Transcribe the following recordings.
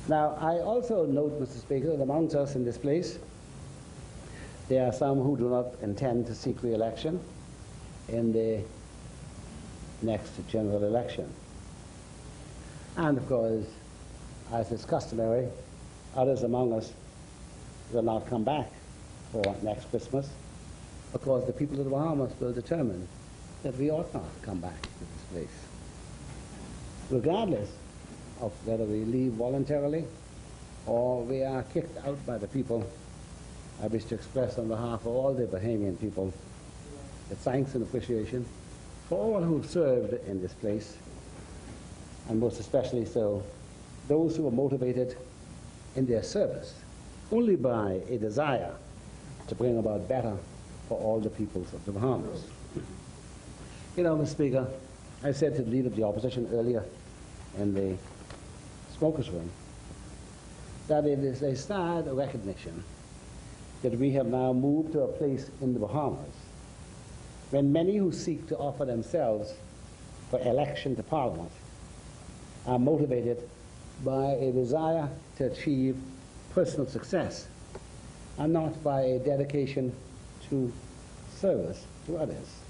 Now, I also note, Mr. Speaker, that amongst us in this place, there are some who do not intend to seek re-election in the next general election. And of course, as is customary, others among us will not come back for next Christmas, because the people of the Bahamas will determine that we ought not come back to this place. Regardless of whether we leave voluntarily or we are kicked out by the people, I wish to express on behalf of all the Bahamian people the thanks and appreciation for all who have served in this place, and most especially so those who are motivated in their service only by a desire to bring about better for all the peoples of the Bahamas. You know, Mr. Speaker, I said to the Leader of the Opposition earlier in the smokers' room that it is a sad recognition that we have now moved to a place in the Bahamas when many who seek to offer themselves for election to Parliament are motivated by a desire to achieve personal success and not by a dedication to service to others.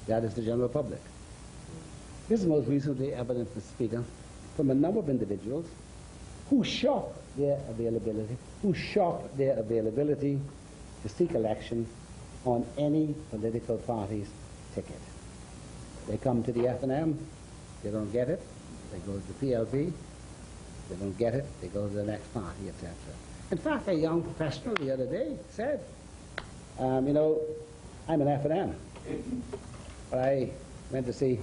That is the general public. This is most recently evident, Mr. Speaker, from a number of individuals who shop their availability to seek election on any political party's ticket. They come to the F&M, they don't get it, they go to the PLP, they don't get it, they go to the next party, etc. In fact, a young professional the other day said, you know, I'm an F&M, but I went to see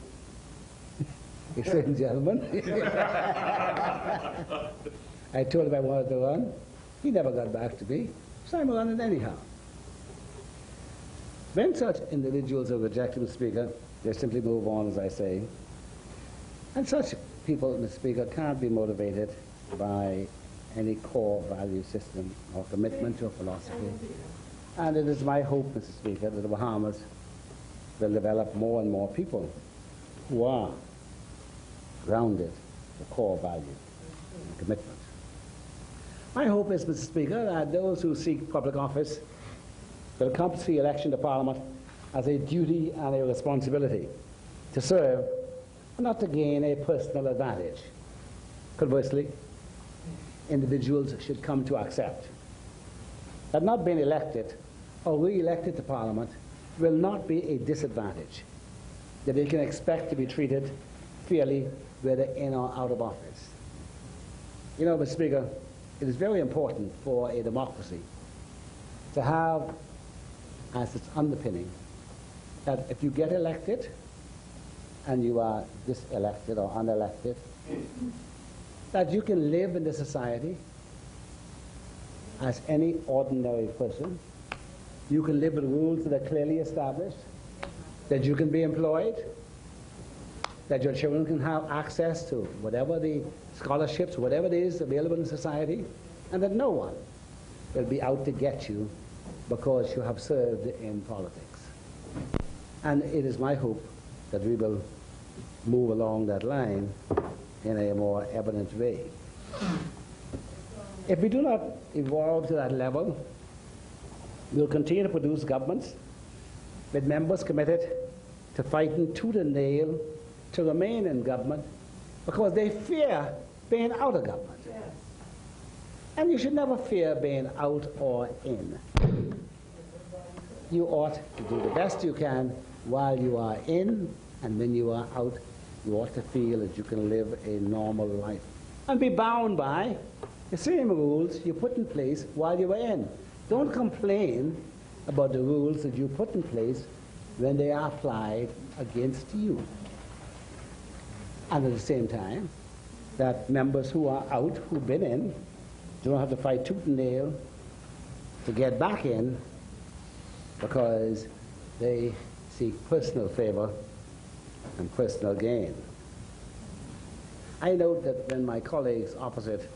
a certain gentleman. I told him I wanted to run. He never got back to me, so I'm running anyhow. When such individuals are rejected, Mr. Speaker, they simply move on, as I say. And such people, Mr. Speaker, can't be motivated by any core value system or commitment to a philosophy. And it is my hope, Mr. Speaker, that the Bahamas will develop more and more people who are grounded in core value and commitment. My hope is, Mr. Speaker, that those who seek public office will come to see election to Parliament as a duty and a responsibility to serve and not to gain a personal advantage. Conversely, individuals should come to accept that not being elected or re-elected to Parliament will not be a disadvantage, that they can expect to be treated fairly whether in or out of office. You know, Mr. Speaker, it is very important for a democracy to have as its underpinning that if you get elected and you are diselected or unelected, that you can live in the society as any ordinary person. You can live with rules that are clearly established, that you can be employed, that your children can have access to whatever the scholarships, whatever it is available in society, and that no one will be out to get you because you have served in politics. And it is my hope that we will move along that line in a more evident way. If we do not evolve to that level, we will continue to produce governments with members committed to fighting tooth and nail to remain in government because they fear being out of government. Yes. And you should never fear being out or in. You ought to do the best you can while you are in, and when you are out, you ought to feel that you can live a normal life and be bound by the same rules you put in place while you were in. Don't complain about the rules that you put in place when they are applied against you. And at the same time, that members who are out, who've been in, don't have to fight tooth and nail to get back in because they seek personal favor and personal gain. I note that when my colleagues opposite,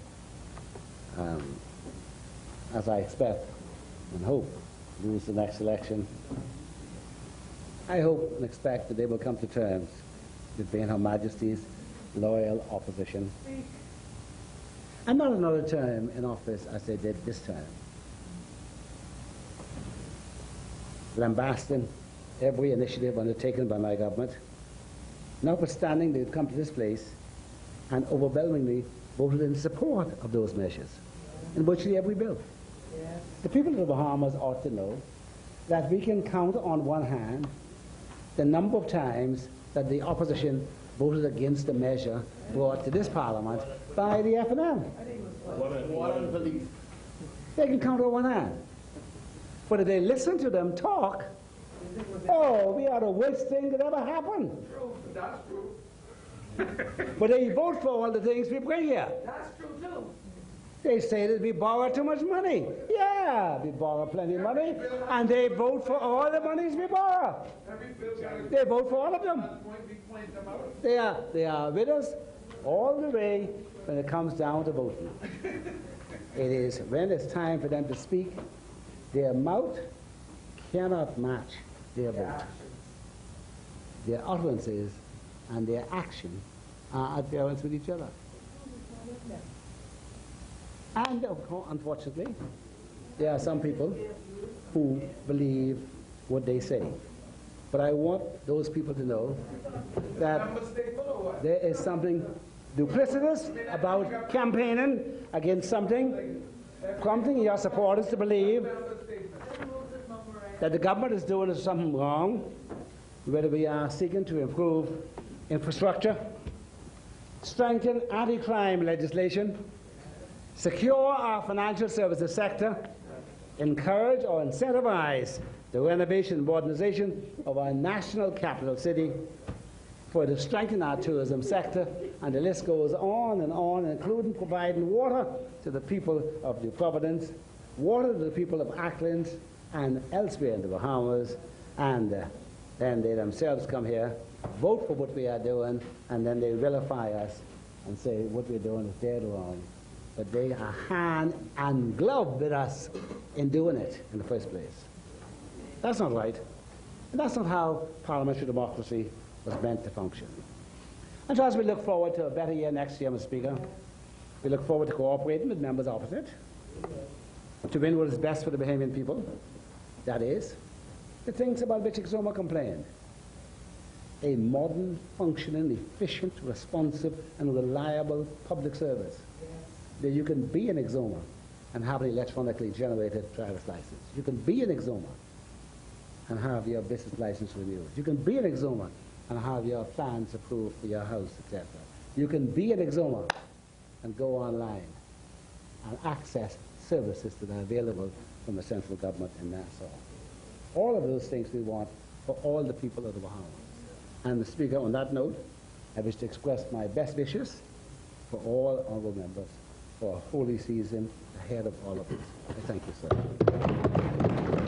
as I expect and hope, lose the next election, I hope and expect that they will come to terms with being Her Majesty's loyal opposition. and not another term in office as they did this term, lambasting every initiative undertaken by my government. Notwithstanding, they've come to this place and overwhelmingly voted in support of those measures in virtually every bill. Yes. The people of the Bahamas ought to know that we can count on one hand the number of times that the opposition voted against the measure brought to this Parliament by the FNL. They can count on one hand. But if they listen to them talk, oh, we are the worst thing that ever happened. True, that's true. But they vote for all the things we bring here. That's true too. They say that we borrow too much money. Yeah, we borrow plenty of money, and they vote for all the monies we borrow. They vote for all of them. They are with us all the way when it comes down to voting. It is when it's time for them to speak, their mouth cannot match their vote. Their utterances and their action are at variance with each other. And of course, unfortunately, there are some people who believe what they say. But I want those people to know that there is something duplicitous about campaigning against something, prompting your supporters to believe that the government is doing something wrong, whether we are seeking to improve infrastructure, strengthen anti-crime legislation, secure our financial services sector, encourage or incentivize the renovation and modernization of our national capital city, further strengthen our tourism sector, and the list goes on, including providing water to the people of New Providence, water to the people of Auckland and elsewhere in the Bahamas, and then they themselves come here, vote for what we are doing, and then they vilify us and say what we're doing is dead wrong. But they are hand and glove with us in doing it in the first place. That's not right. And that's not how parliamentary democracy was meant to function. And so as we look forward to a better year next year, Mr. Speaker, we look forward to cooperating with members opposite to win what is best for the Bahamian people. That is, the things about which Exoma complained. A modern, functioning, efficient, responsive, and reliable public service. That you can be an Exoma and have an electronically generated driver's license. You can be an Exoma and have your business license renewed. You can be an Exoma and have your plans approved for your house, etc. You can be an Exoma and go online and access services that are available from the central government in Nassau. All of those things we want for all the people of the Bahamas. And Mr. Speaker, on that note, I wish to express my best wishes for all honourable members for a holy season ahead of all of us. I thank you, sir.